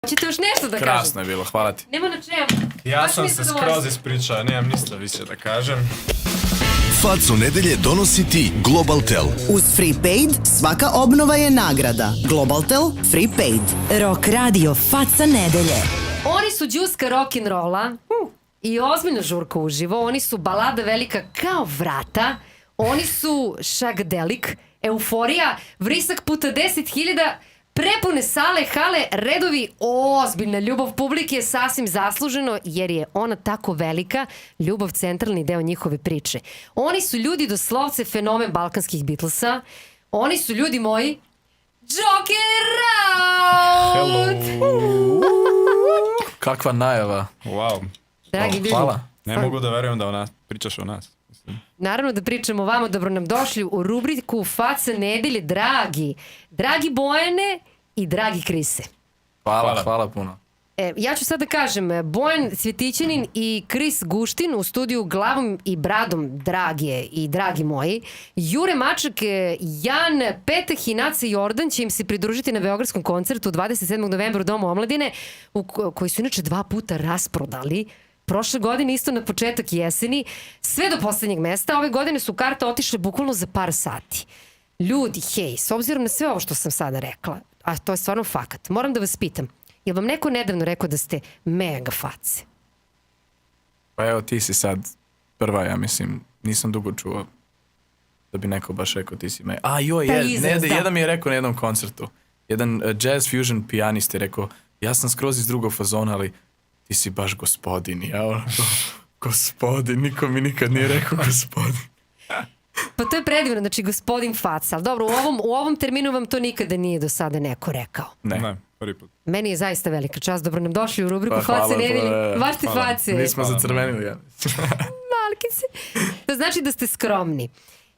Hoćete još nešto da kažete? Krasno je bilo, hvala ti. Nema na čemu. Ja Baš sam mi je se zadovoljstvo. skroz ispričao, nemam ništa više da kažem. Facu nedelje donosi ti Globaltel. Uz Freepaid svaka obnova je nagrada. Globaltel Freepaid. Rock radio Faca nedelje. Oni su đuska rock'n'rolla i ozbiljna žurka uživo. Oni su balada velika kao vrata. Oni su šagdelik, euforija, vrisak puta 10.000, prepune sale, hale, redovi, ozbiljna ljubav publike je sasvim zasluženo jer je ona tako velika, ljubav centralni deo njihove priče. Oni su ljudi doslovce fenomen balkanskih Beatlesa. Oni su ljudi moji Joker Out! Kakva najava. Wow. Dragi ljudi, Hvala. Ne mogu da verujem da pričaš o nas. naravno da pričamo o vama, dobro nam došli u rubriku Faca nedelje, dragi Bojane i dragi Krise. Hvala puno. Ja ću sad da kažem, Bojan Cvjetićanin i Kris Guštin u studiju glavom i bradom, dragi moji. Jure Mačak, Jan Peteh i Naca Jordan će im se pridružiti na beogradskom koncertu 27. novembra u Domu omladine, koji su inače 2 puta rasprodali. Prošle godine isto na početak jeseni, sve do poslednjeg mesta. Ove godine su karte otišle bukvalno za par sati. Ljudi, hej, s obzirom na sve ovo što sam sada rekla, a to je stvarno fakat, moram da vas pitam, je li vam neko nedavno rekao da ste mega face? Pa evo ti si sad prva, ja mislim, nisam dugo čuo da bi neko baš rekao ti si me. A joj, jedan mi je rekao na jednom koncertu, jedan jazz fusion pijanist je rekao, ja sam skroz iz drugog fazona, ali ti si baš gospodin. Ja ono, gospodin, niko mi nikad nije rekao gospodin. Pa to je predivno, znači gospodin faca, ali dobro, u ovom terminu vam to nikada nije do sada neko rekao. Ne, prvi put. Meni je zaista velika čast, dobro nam došli u rubriku Pa, hvala, Face nedelje. to Baš ti face. Mi smo zacrvenili, ja. Malki se. To znači da ste skromni.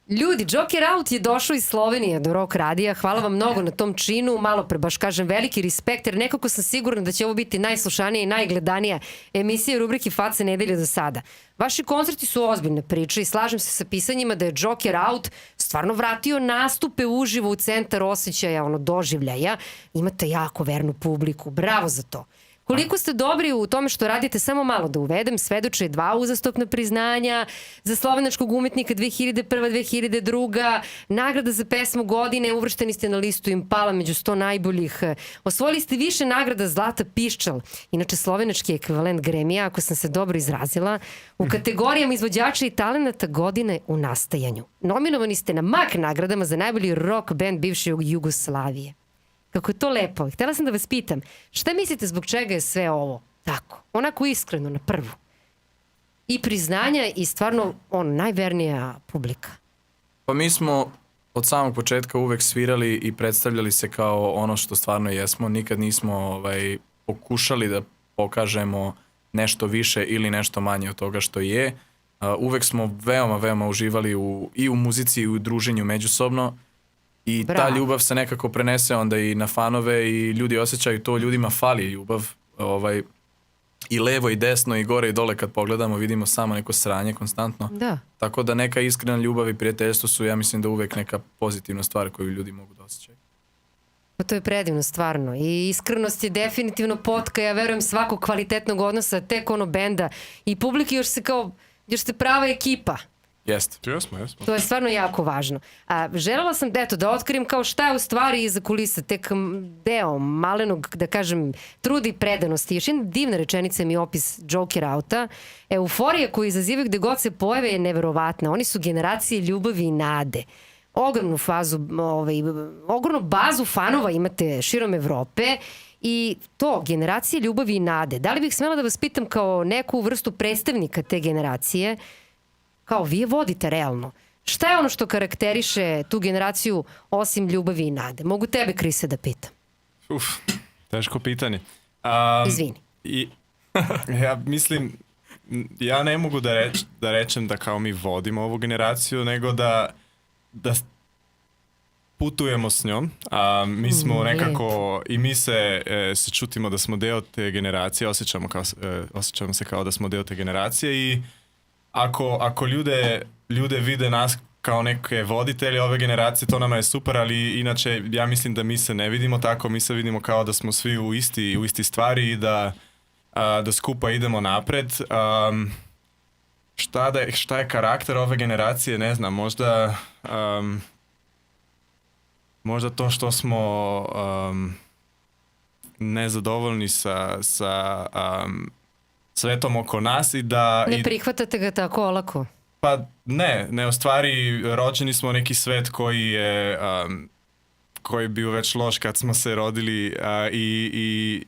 Ljudi, Joker Out je došao iz Slovenije do Rock radija. Hvala vam mnogo na tom činu. Malo pre baš kažem veliki respekt, jer nekako sam sigurna da će ovo biti najslušanija i najgledanija emisija rubrike Face nedelje do sada. Vaši koncerti su ozbiljne priče i slažem se sa pisanjima da je Joker Out stvarno vratio nastupe uživo u centar osjećaja, doživljaja. Imate jako vernu publiku. Bravo za to. Koliko ste dobri u tome što radite, samo malo da uvedem, svedoče 2 uzastopna priznanja za slovenačkog umetnika 2001. 2002. Nagrada za pesmu godine, uvršteni ste na listu Impala među 100 najboljih. Osvojili ste više nagrada Zlata piščal, inače slovenački ekvivalent Gremija, ako sam se dobro izrazila, u kategorijama izvođača i talenata godine u nastajanju. Nominovani ste na MAK nagradama za najbolji rock band bivše Jugoslavije. Kako je to lepo. Htela sam da vas pitam, šta mislite zbog čega je sve ovo tako? Onako iskreno, na prvu. I priznanja i stvarno najvernija publika. Pa mi smo od samog početka uvek svirali i predstavljali se kao ono što stvarno jesmo. Nikad nismo pokušali da pokažemo nešto više ili nešto manje od toga što je. Uvek smo veoma uživali i u muzici i u druženju međusobno. I ta ljubav se nekako prenese onda i na fanove i ljudi osjećaju to, ljudima fali ljubav. I levo i desno i gore i dole kad pogledamo vidimo samo neko sranje konstantno. Da. Tako da neka iskrena ljubav i prijateljstvo su, ja mislim da uvek neka pozitivna stvar koju ljudi mogu da osjećaju. Pa to je predivno stvarno i iskrenost je definitivno potka, ja verujem svakog kvalitetnog odnosa, tek benda i publike još ste prava ekipa. Jeste. Jesmo. To je stvarno jako važno. Želela sam da otkrijem kao šta je u stvari iza kulisa, tek deo malenog, da kažem, truda i predanosti. Još jedna divna rečenica mi je opis Joker Outa. Euforija koju izazivaju gde god se pojave je neverovatna. Oni su generacije ljubavi i nade. Ogromnu bazu fanova imate širom Evrope i to, generacije ljubavi i nade. Da li bih smela da vas pitam kao neku vrstu predstavnika te generacije, kao vi je vodite realno. Šta je ono što karakteriše tu generaciju osim ljubavi i nade? Mogu tebe, Krise, da pitam. Teško pitanje. Izvini. Ja mislim, ja ne mogu da rečem da kao mi vodimo ovu generaciju, nego da putujemo s njom. Mi smo nekako, i mi se čutimo da smo deo te generacije, osjećamo se kao da smo deo te generacije i ako ljude vide nas kao neke voditelje ove generacije, to nama je super, ali inače ja mislim da mi se ne vidimo tako, mi se vidimo kao da smo svi u isti stvari i da skupa idemo napred. Šta je karakter ove generacije, ne znam, možda to što smo nezadovoljni sa svetom oko nas i da... Ne prihvatate ga tako olako? Pa ne, u stvari rođeni smo neki svet koji je bio već loš kad smo se rodili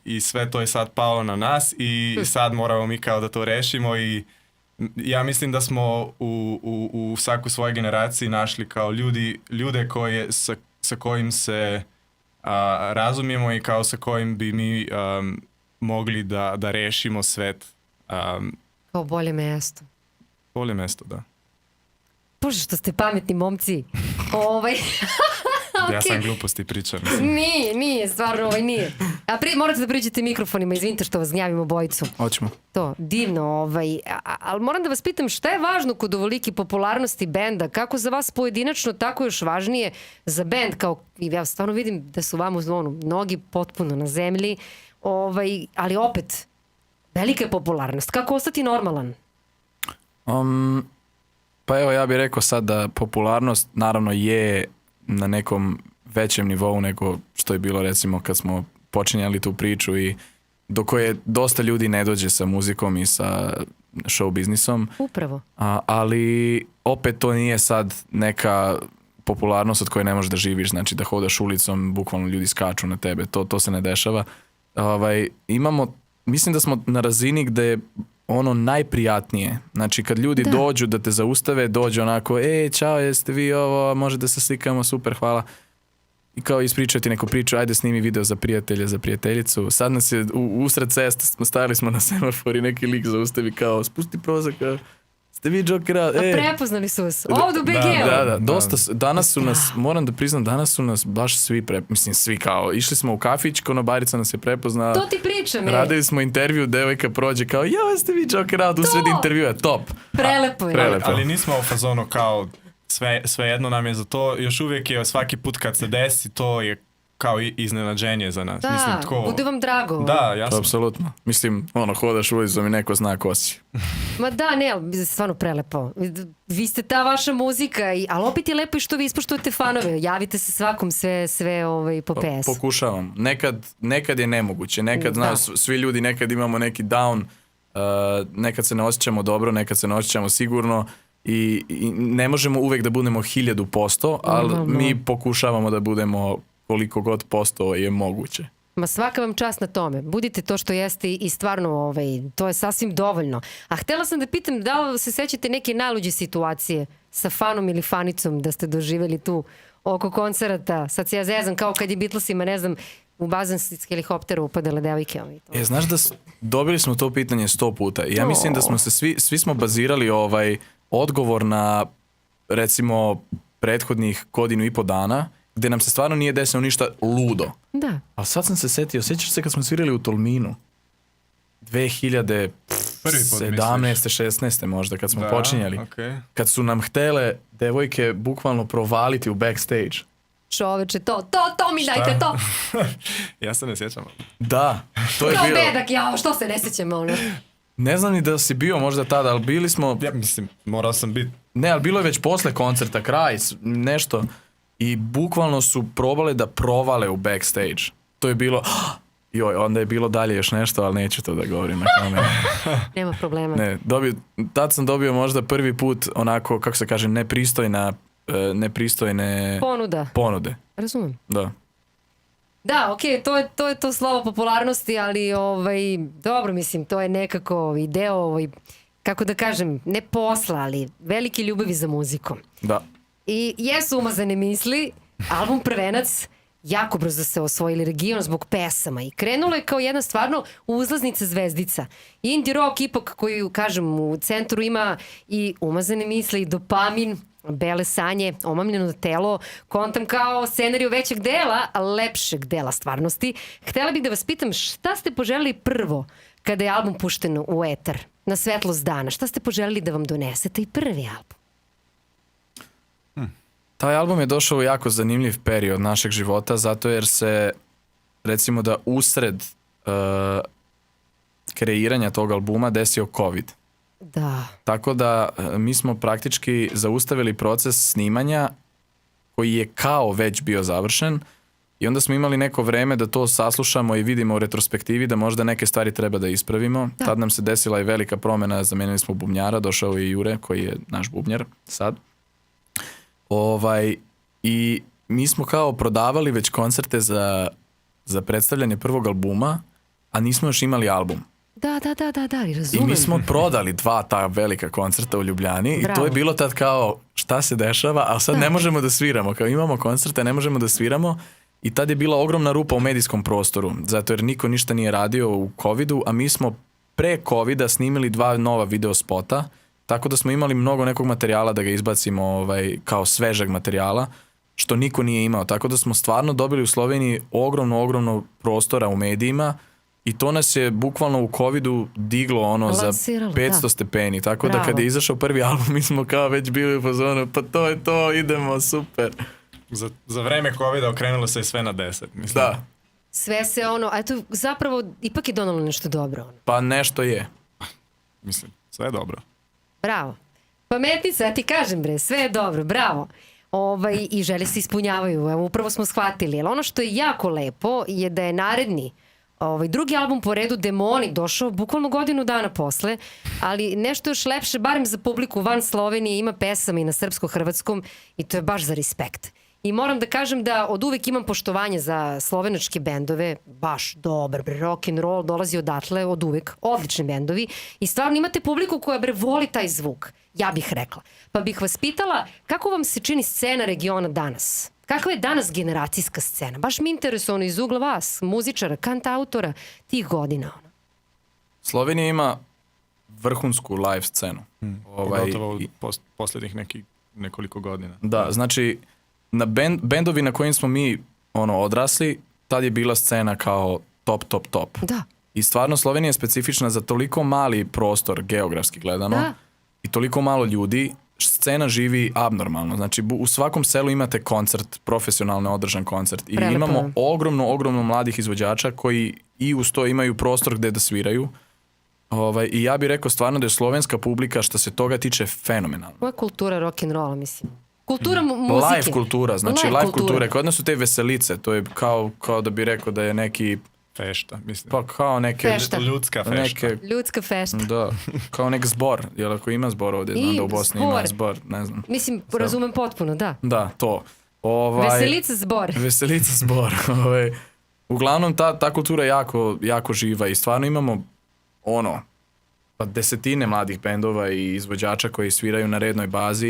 i sve to je sad palo na nas i sad moramo mi kao da to rešimo i ja mislim da smo u svaku svojoj generaciji našli kao ljude sa kojim se razumijemo i kao sa kojim bi mi mogli da rešimo svet. Kao bolje mesto. Bolje mesto, da. Bože, što ste pametni momci. Ja sam gluposti pričam. Nije, stvarno nije. A prije morate da priđete mikrofonima, izvinite što vas gnjavim obojicu. Hoćemo. To, divno, ali moram da vas pitam šta je važno kod ovolike popularnosti benda, kako za vas pojedinačno, tako još važnije za bend, kao, ja stvarno vidim da su vam mnogi potpuno na zemlji, ali opet, velika je popularnost, kako ostati normalan? Pa evo, ja bih rekao sad da popularnost naravno je na nekom većem nivou nego što je bilo recimo kad smo počinjali tu priču i do koje dosta ljudi ne dođe sa muzikom i sa show biznisom. Upravo. Ali opet to nije sad neka popularnost od koje ne možeš da živiš, znači da hodaš ulicom, bukvalno ljudi skaču na tebe, to se ne dešava. Mislim da smo na razini gde je ono najprijatnije. Znači kad ljudi dođu da te zaustave, dođu onako, čao, jeste vi ovo, može da se slikamo, super, hvala. I kao ispričati neku priču, ajde snimi video za prijatelja, za prijateljicu. Sad nas je usred ceste, stajali smo na semafor i neki lik zaustavi kao, spusti prozak, ste vi Joker Out? Prepoznali su vas, ovdje u BG-u. Da, dosta, danas su nas, moram da priznam, danas su nas baš svi svi kao, išli smo u kafić, konobarica nas je prepoznala. To ti pričam, radili smo intervju, devojka prođe kao, ste vi Joker Out usred intervjua, top. Prelepo je. Ali nismo u fazonu kao, sve jedno nam je za to, još uvijek je svaki put kad se desi, to je kao iznenađenje za nas. Da, bude vam drago. Da, jasno. Apsolutno. Mislim, hodaš ulicom i neko zna ko si. Ma da, ne, ali stvarno prelepo. Vi ste ta vaša muzika, ali opet je lepo i što vi ispoštujete fanove. Javite se svakom sve po PS. Pokušavam. Nekad je nemoguće. Nekad, svi ljudi, nekad imamo neki down, nekad se ne osjećamo dobro, nekad se ne osjećamo sigurno i ne možemo uvek da budemo 1000%, ali mi pokušavamo da budemo koliko god posto je moguće. Ma svaka vam čast na tome. Budite to što jeste i stvarno to je sasvim dovoljno. A htjela sam da pitam da li se sećate neke najluđe situacije sa fanom ili fanicom da ste doživjeli tu oko koncerata. Sad se ja zezam kao kad je Beatlesima, ne znam, u bazen s helikoptera upadale devojke. Znaš da dobili smo to pitanje 100 puta. Ja mislim da smo se svi smo bazirali odgovor na recimo prethodnih 1.5 dana gde nam se stvarno nije desilo ništa ludo. Da. Ali sad sam se setio, sjećaš se kad smo svirali u Tolminu? 2017. 16. možda, kad smo počinjali. Okay. Kad su nam htele devojke bukvalno provaliti u backstage. Čoveče, to mi dajte to. Ja se ne sjećam. Da, to je bilo. Bedak, što se ne sjećam ono? Ne znam ni da si bio možda tada, ali bili smo... Ja mislim, morao sam biti. Ne, ali bilo je već posle koncerta, kraj, nešto... I bukvalno su probale da provale u backstage. To je bilo... onda je bilo dalje još nešto, ali neću to da govorim na kameru. Nema problema. Ne, tad sam dobio možda prvi put onako, kako se kaže, nepristojne ponude. Razumem. Da. Da, okej, to je to slovo popularnosti, ali dobro, mislim, to je nekako deo, kako da kažem, ne posla, ali velike ljubavi za muzikom. Da. I jesu umazane misli, album Prvenac, jako brzo se osvojili region zbog pesama i krenulo je kao jedna stvarno uzlaznica zvezdica. Indie rock ipak koji, kažem, u centru ima i umazane misli, i dopamin, bele sanje, omamljeno telo, kontam kao scenariju većeg dela, lepšeg dela stvarnosti. Htjela bih da vas pitam šta ste poželili prvo kada je album pušten u etar, na svetlost dana? Šta ste poželili da vam donesete i prvi album? Taj album je došao u jako zanimljiv period našeg života, zato jer se, recimo da usred kreiranja tog albuma desio COVID. Da. Tako da mi smo praktički zaustavili proces snimanja koji je kao već bio završen i onda smo imali neko vreme da to saslušamo i vidimo u retrospektivi da možda neke stvari treba da ispravimo. Da. Tad nam se desila i velika promjena, zamenili smo bubnjara, došao je Jure koji je naš bubnjar sad. I mi smo kao prodavali već koncerte za predstavljanje prvog albuma, a nismo još imali album. Da, I razumem. mi smo prodali 2 ta velika koncerta u Ljubljani i to Bravo. je bilo tad kao šta se dešava, ali sad ne možemo da sviramo. Kao imamo koncerte, ne možemo da sviramo i tad je bila ogromna rupa u medijskom prostoru, zato jer niko ništa nije radio u covidu, a mi smo pre covida snimili 2 nova video spota, tako da smo imali mnogo nekog materijala da ga izbacimo kao svežeg materijala, što niko nije imao. Tako da smo stvarno dobili u Sloveniji ogromno prostora u medijima i to nas je bukvalno u covidu diglo Lansiralo, za 500 da. stepeni. Tako da Bravo. kad je izašao prvi album mi smo kao već bili u fazonu, pa to je to, idemo, super. Za vreme COVID-a okrenulo se i sve na 10. Mislim. Da, Sve se eto, zapravo ipak je donalo nešto dobro. pa nešto je. Mislim, sve je dobro. Bravo. Pametnica, ja ti kažem bre, sve je dobro, bravo. I želje se ispunjavaju, evo upravo smo shvatili. Ali ono što je jako lepo je da je naredni drugi album po redu Demoni došao bukvalno godinu dana posle, ali nešto još lepše, barem za publiku van Slovenije, ima pesama i na srpsko-hrvatskom i to je baš za respekt. I moram da kažem da od uvek imam poštovanje za slovenačke bendove, baš dobar, rock and roll dolazi odatle od uvek, odlični bendovi i stvarno imate publiku koja voli taj zvuk, ja bih rekla. Pa bih vas pitala kako vam se čini scena regiona danas? Kakva je danas generacijska scena? Baš mi interesuje iz ugla vas, muzičara, kantautora tih godina. Slovenija ima vrhunsku live scenu. Pogotovo posljednjih nekoliko godina. Da, znači bendovi na kojim smo mi odrasli, tad je bila scena kao top. Da. I stvarno Slovenija je specifična za toliko mali prostor, geografski gledano, Da. i toliko malo ljudi, scena živi abnormalno. Znači u svakom selu imate koncert, profesionalno održan koncert. I Prelepo imamo je. ogromno mladih izvođača koji i uz to imaju prostor gde da sviraju. I ja bih rekao stvarno da je slovenska publika što se toga tiče fenomenalna. Ovo je kultura rock'n'rolla, mislim. Kultura muzike. Live kultura, znači Live live kulture. Kod nas su te veselice, to je kao da bi rekao da je neki, Fešta, mislim. pa kao neke... Fešta. Ljudska fešta. Ljudska fešta. Da, kao nek zbor, jel ako ima zbor ovdje, znam da u Bosni ima zbor, ne znam. Mislim, razumem potpuno, da. Da, to. Veselica zbor. Veselica zbor. Uglavnom, ta kultura je jako živa i stvarno imamo pa desetine mladih bendova i izvođača koji sviraju na rednoj bazi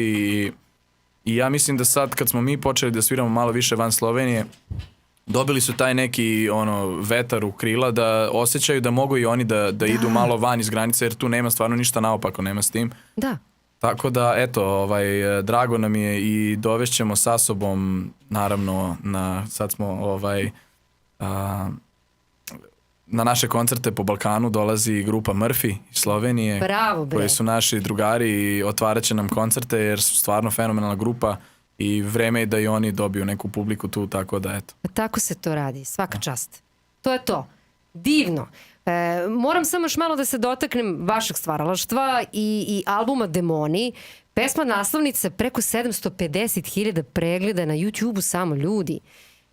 i ja mislim da sad kad smo mi počeli da sviramo malo više van Slovenije, dobili su taj neki vetar u krila da osjećaju da mogu i oni da idu malo van iz granice jer tu nema stvarno ništa naopako, nema s tim. Da. Tako da, eto, drago nam je i dovešćemo sa sobom, naravno, sad smo, na naše koncerte po Balkanu dolazi grupa Murphy iz Slovenije. Bravo, bre. Koji su naši drugari i otvarat će nam koncerte jer su stvarno fenomenalna grupa i vreme je da i oni dobiju neku publiku tu, tako da, eto. Tako se to radi, svaka čast. To je to. Divno. Moram samo još malo da se dotaknem vašeg stvaralaštva i albuma Demoni. Pesma naslovnica preko 750.000 pregleda na YouTube-u samo ljudi.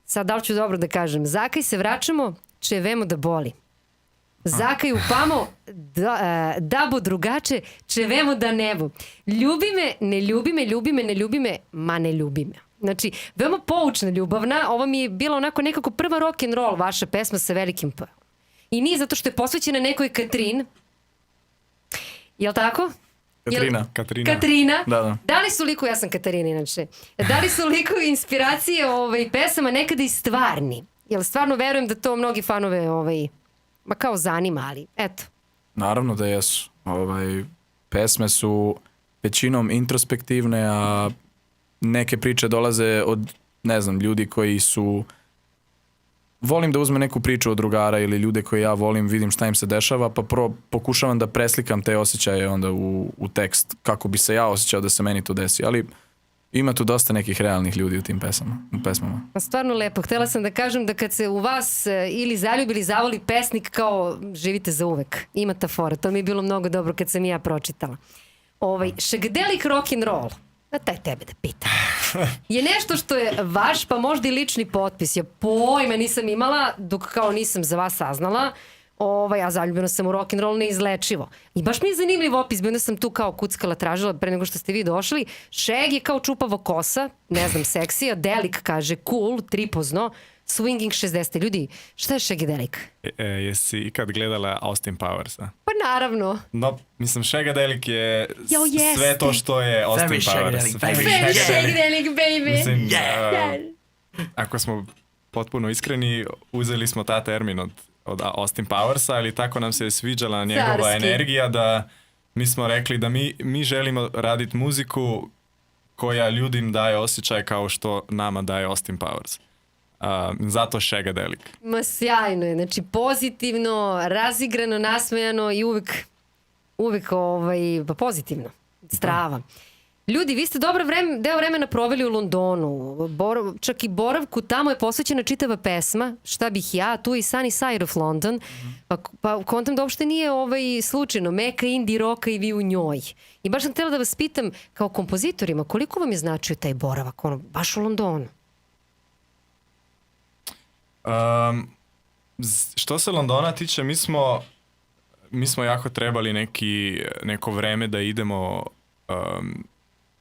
Sad da li ću dobro da kažem? Zakaj se vraćamo, če vemo da boli. Zakaj upamo, da bo drugače, če vemo da ne bo. Ljubi me, ne ljubi me, ljubi me, ne ljubi me, ma ne ljubi me. Znači, veoma poučna, ljubavna. Ovo mi je bila onako nekako prva rock and roll vaša pesma sa velikim P. I nije zato što je posvećena nekoj Katrin. Jel' tako? Katrina. Da. Da li su liku, ja sam Katarina inače, da li su liku inspiracije pesama nekada i stvarni? Jel stvarno verujem da to mnogi fanove ma kao zanima, ali eto. Naravno da jesu. Pesme su većinom introspektivne, a neke priče dolaze od, ne znam, ljudi koji su... Volim da uzmem neku priču od drugara ili ljude koje ja volim, vidim šta im se dešava, pa pokušavam da preslikam te osjećaje onda u tekst, kako bi se ja osjećao da se meni to desi. Ali Ima tu dosta nekih realnih ljudi u tim pesmama. Pa stvarno lepo. Htela sam da kažem da kad se u vas ili zaljubi ili zavoli pesnik, kao živite za uvek. Ima ta fora. To mi je bilo mnogo dobro kad sam ja pročitala. Šegdelik rock'n'roll, da taj tebe da pitam, je nešto što je vaš, pa možda i lični potpis. Ja pojma nisam imala dok kao nisam za vas saznala. A zaljubljena sam u rock'n'roll neizlečivo. I baš mi je zanimljiv opis, onda sam tu kao kuckala, tražila pre nego što ste vi došli. Šeg je kao čupavo kosa, ne znam, seksija. Delik kaže cool, tripozno, swinging 60. Ljudi, šta je šegedelik? Jesi ikad gledala Austin Powersa? Pa naravno. No, mislim, šegedelik je jeste. sve to što je Austin Very Powers. šegedelik, Very šegedelik, baby. Mislim, ako smo potpuno iskreni, uzeli smo ta termin od Austin Powersa, ali tako nam se sviđala njegova Carski. energija da mi smo rekli da mi želimo raditi muziku koja ljudim daje osjećaj kao što nama daje Austin Powers. Zato šegadelik. Ma sjajno je, znači pozitivno, razigrano, nasmejano i uvek pa pozitivno, strava. Ljudi, vi ste deo vremena proveli u Londonu, čak i boravku tamo je posvećena čitava pesma, Šta bih ja, tu je i Sunny Side of London, pa kontam da uopšte nije slučajno, meka indie roka i vi u njoj. I baš sam htjela da vas pitam, kao kompozitorima, koliko vam je značio taj boravak, baš u Londonu? Što se Londona tiče, mi smo jako trebali neko vreme da idemo,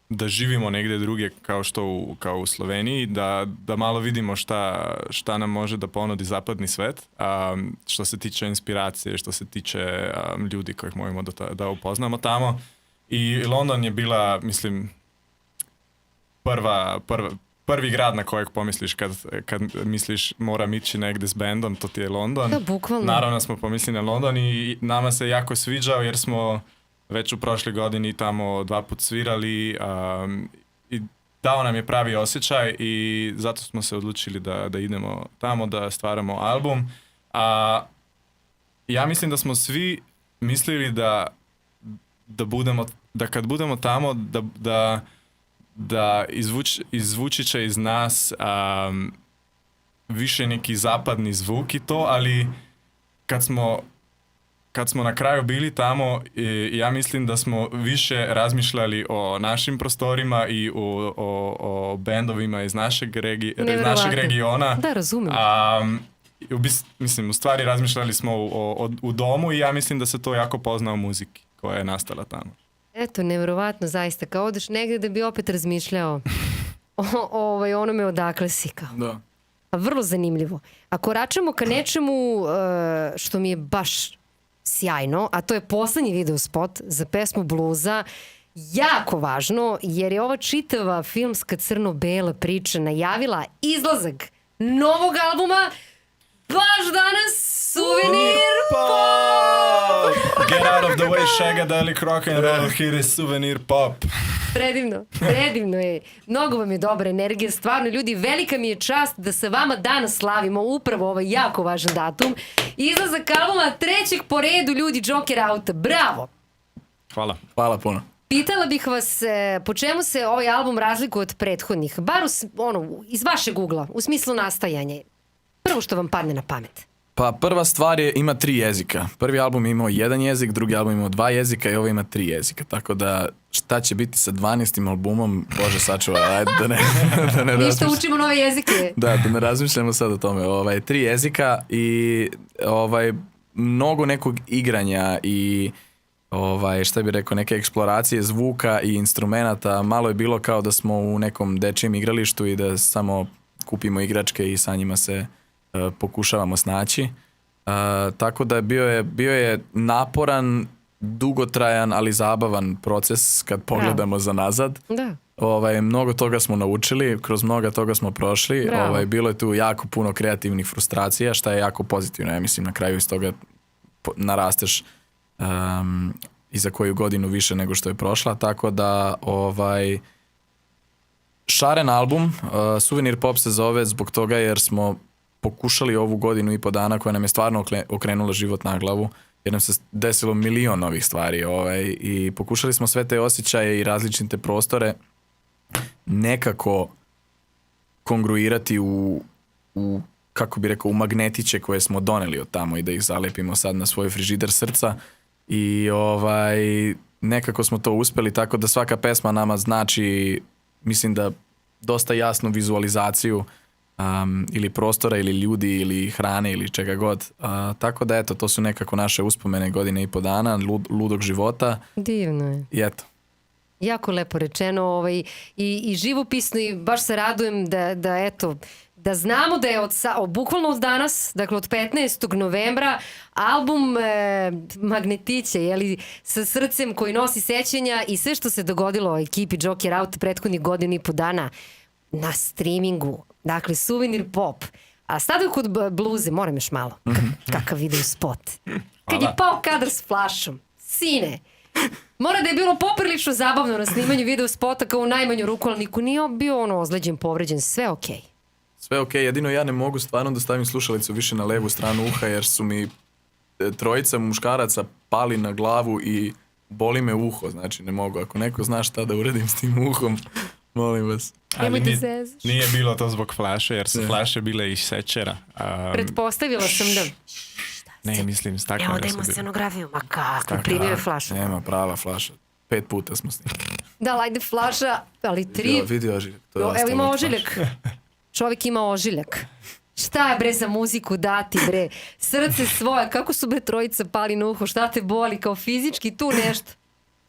da živimo negdje druge kao u Sloveniji, da malo vidimo šta nam može da ponudi zapadni svet, što se tiče inspiracije, što se tiče ljudi kojih možemo da upoznamo tamo. I London je bila, mislim, prvi grad na kojeg pomisliš kad misliš moram ići negdje s bendom, to ti je London. Da, bukvalno. Naravno smo pomislili na London i nama se jako sviđao jer smo već u prošloj godini tamo 2 put svirali i dao nam je pravi osjećaj i zato smo se odlučili da idemo tamo, da stvaramo album. Ja mislim da smo svi mislili da kad budemo tamo da izvući će iz nas više neki zapadni zvuk i to, ali kad smo na kraju bili tamo, ja mislim da smo više razmišljali o našim prostorima i o bendovima iz našeg regiona. Da, razumem. Mislim, u stvari razmišljali smo u domu i ja mislim da se to jako pozna u muziki koja je nastala tamo. Eto, nevjerovatno, zaista. Kao odeš negdje da bi opet razmišljao o onome odakle si kao. Da. Vrlo zanimljivo. Ako račamo ka nečemu što mi je baš sjajno, a to je poslednji video spot za pesmu Bluza, jako važno, jer je ova čitava filmska crno-bela priča najavila izlazak novog albuma baš danas, Suvenir Pop! Get out of the way, šegadelik rock and roll, here is Suvenir Pop. Predivno je. Mnogo vam je dobra energija, stvarno ljudi, velika mi je čast da sa vama danas slavimo upravo ovaj jako važan datum. Izlazak albuma 3. po redu, ljudi, Joker Outa. Bravo! Hvala puno. Pitala bih vas po čemu se ovaj album razlikuje od prethodnih, bar iz vašeg ugla, u smislu nastajanja. Prvo što vam padne na pamet. Pa prva stvar je, ima 3 jezika. Prvi album je imao 1 jezik, drugi album je imao 2 jezika i ovo ima 3 jezika. Tako da šta će biti sa 12. albumom, Bože sačuvaj, ajde da ne Ništa učimo nove jezike. Da ne razmišljamo sad o tome. 3 jezika i mnogo nekog igranja i šta bih rekao, neke eksploracije zvuka i instrumenata. Malo je bilo kao da smo u nekom dečijem igralištu i da samo kupimo igračke i sa njima se pokušavamo snaći. Tako da bio je naporan, dugotrajan, ali zabavan proces kad pogledamo za nazad. Da. Mnogo toga smo naučili, kroz mnogo toga smo prošli. Bilo je tu jako puno kreativnih frustracija, šta je jako pozitivno. Ja mislim, na kraju iz toga narasteš i za koju godinu više nego što je prošla. Tako da šaren album, Suvenir Pop se zove zbog toga jer smo pokušali ovu godinu i po dana koja nam je stvarno okrenula život na glavu, jer nam se desilo milion novih stvari i pokušali smo sve te osjećaje i različite prostore nekako kongruirati u kako bi rekao, u magnetiće koje smo doneli od tamo i da ih zalepimo sad na svoj frižider srca i nekako smo to uspeli, tako da svaka pesma nama znači, mislim da dosta jasnu vizualizaciju ili prostora ili ljudi ili hrane ili čega god. Tako da eto, to su nekako naše uspomene godine i po dana, ludog života. Divno je. I eto. Jako lepo rečeno i živopisno i baš se radujem da eto, da znamo da je bukvalno od danas, dakle od 15. novembra, album Magnetiće, jeli, sa srcem koji nosi sećanja i sve što se dogodilo ekipi Joker Out prethodnih godina i po dana na streamingu. Dakle, Souvenir Pop. A stavljaju kod bluze, moram još malo. Kakav video spot. Kad je pao kadar s flašom. Sine. Mora da je bilo poprilično zabavno na snimanju video spota kao u najmanju ruku, ali niko nije bio ozleđen, povređen. Sve okej. Sve okej, jedino ja ne mogu stvarno da stavim slušalicu više na levu stranu uha jer su mi trojica muškaraca pali na glavu i boli me uho, znači ne mogu. Ako neko zna šta da uradim s tim uhom, molim vas. Ali nije bilo to zbog flaše, jer su flaše bile iz šećera. Pretpostavila sam da... Ne, mislim, stakla da imamo scenografiju. Ma kako, primio je flašu. Nema, prava flaša. 5 puta smo snimili. Da, ajde flaša, ali 3... Vidi ožiljak. Evo ima ožiljak. Čovjek ima ožiljak. Šta je bre za muziku dati bre? Srce svoje, kako su bre trojica pali na uho? Šta te boli? Kao fizički tu nešto?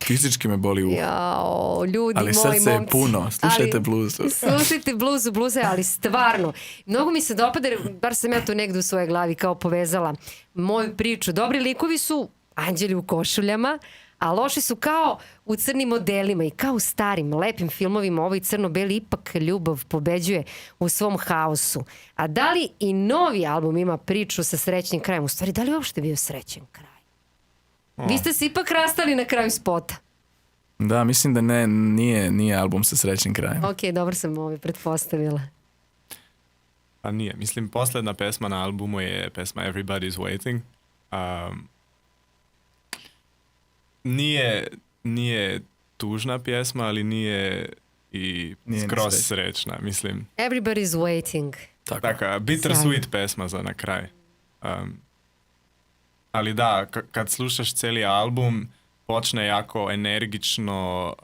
Fizički me boli uho. Jao, ljudi ali moji, momci. Ali srce je puno, slušajte bluzu. Slušajte bluze, ali stvarno. Mnogo mi se dopada, bar sam ja to negdje u svojoj glavi kao povezala moju priču. Dobri likovi su anđeli u košuljama, a loši su kao u crnim modelima i kao u starim, lepim filmovima. Ovaj crno-beli ipak ljubav pobeđuje u svom haosu. A da li i novi album ima priču sa srećnim krajem? U stvari, da li uopšte bio srećen kraj? Vi ste se ipak rastali na kraju spota. Da, mislim da nije album sa srećnim krajem. Ok, dobro sam pretpostavila. Pa nije, mislim, posljedna pesma na albumu je pesma Everybody's Waiting. Nije tužna pjesma, ali nije skroz srećna, mislim. Everybody's Waiting. Taka bittersweet pesma za na kraj. Ali da, kad slušaš cijeli album, počne jako energično,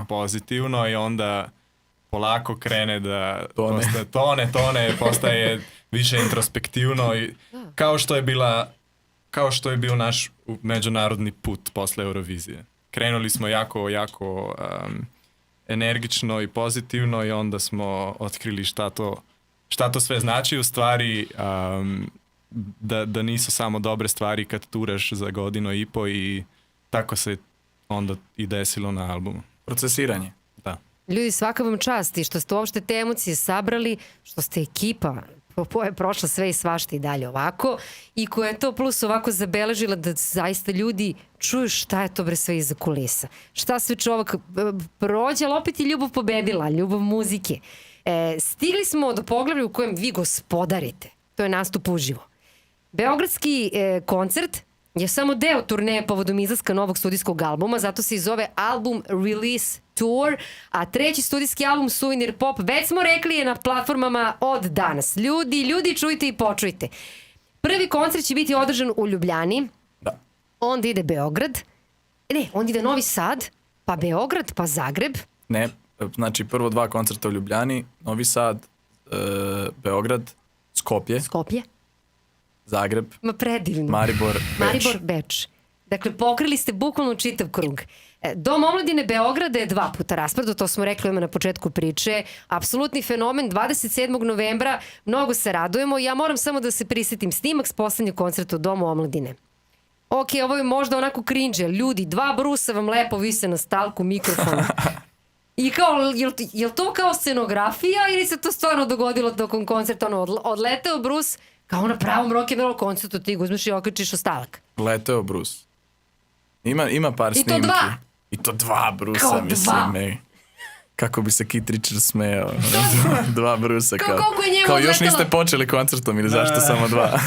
pozitivno i onda polako krene da postaje više introspektivno i kao što je bio naš međunarodni put posle Eurovizije. Krenuli smo jako energično i pozitivno i onda smo otkrili šta to sve znači u stvari, da nisu samo dobre stvari kad turaš za godinu i po i tako se onda i desilo na albumu. Procesiranje. Da. Ljudi, svaka vam čast i što ste uopšte te emocije sabrali, što ste ekipa koja je prošla sve i svašta i dalje ovako i koja je to plus ovako zabeležila da zaista ljudi čuju šta je to bre sve iza kulisa. Šta sve čovjek prođe, ali opet je ljubav pobedila, ljubav muzike. Stigli smo do poglavlja u kojem vi gospodarite. To je nastup uživo. Beogradski koncert je samo deo turneje povodom izlaska novog studijskog albuma, zato se i zove album Release Tour, a treći studijski album Souvenir Pop, već smo rekli, je na platformama od danas. Ljudi, čujte i počujte. Prvi koncert će biti održan u Ljubljani, da. Onda ide Beograd, onda ide Novi Sad, pa Beograd, pa Zagreb. Ne, znači prvo 2 koncerta u Ljubljani, Novi Sad, Beograd, Skopje. Zagreb, predivno. Maribor, Beč. Dakle, pokrili ste bukvalno čitav krug. Dom omladine Beograda je 2 puta raspredo, to smo rekli na početku priče. Apsolutni fenomen, 27. novembra, mnogo se radujemo. Ja moram samo da se prisjetim snimak s poslednjeg koncerta u Domu omladine. Ok, ovo je možda onako cringe, ljudi, 2 brusa vam lepo vise na stalku mikrofona. I kao, je li to kao scenografija ili se to stvarno dogodilo tokom koncerta? Odleteo Brus kao na pravom rock'n'roll koncertu, ti ga uzmeš i okačiš ostalak. Leteo Brus. Ima par snimki. I to 2 Brusa, kao mislim. 2. Kako bi se Keith Richards smejao. 2 Brusa. Kao još niste počeli koncertom ili zašto samo 2?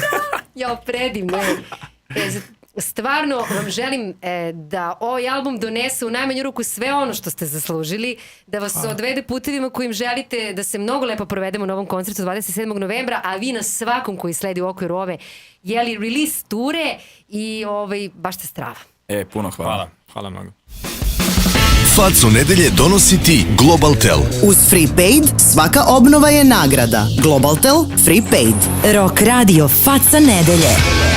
Ja, predivno. stvarno vam želim da ovaj album donese u najmanju ruku sve ono što ste zaslužili, da vas odvede putevima kojim želite, da se mnogo lepo provedemo na ovom koncertu 27. novembra, a vi na svakom koji sledi u okviru ove release ture i baš ste strava. Puno hvala. Hvala mnogo. Faco nedelje donosi ti Globaltel. Uz Free Paid svaka obnova je nagrada. Globaltel Free Paid. Rock radio Faca nedelje.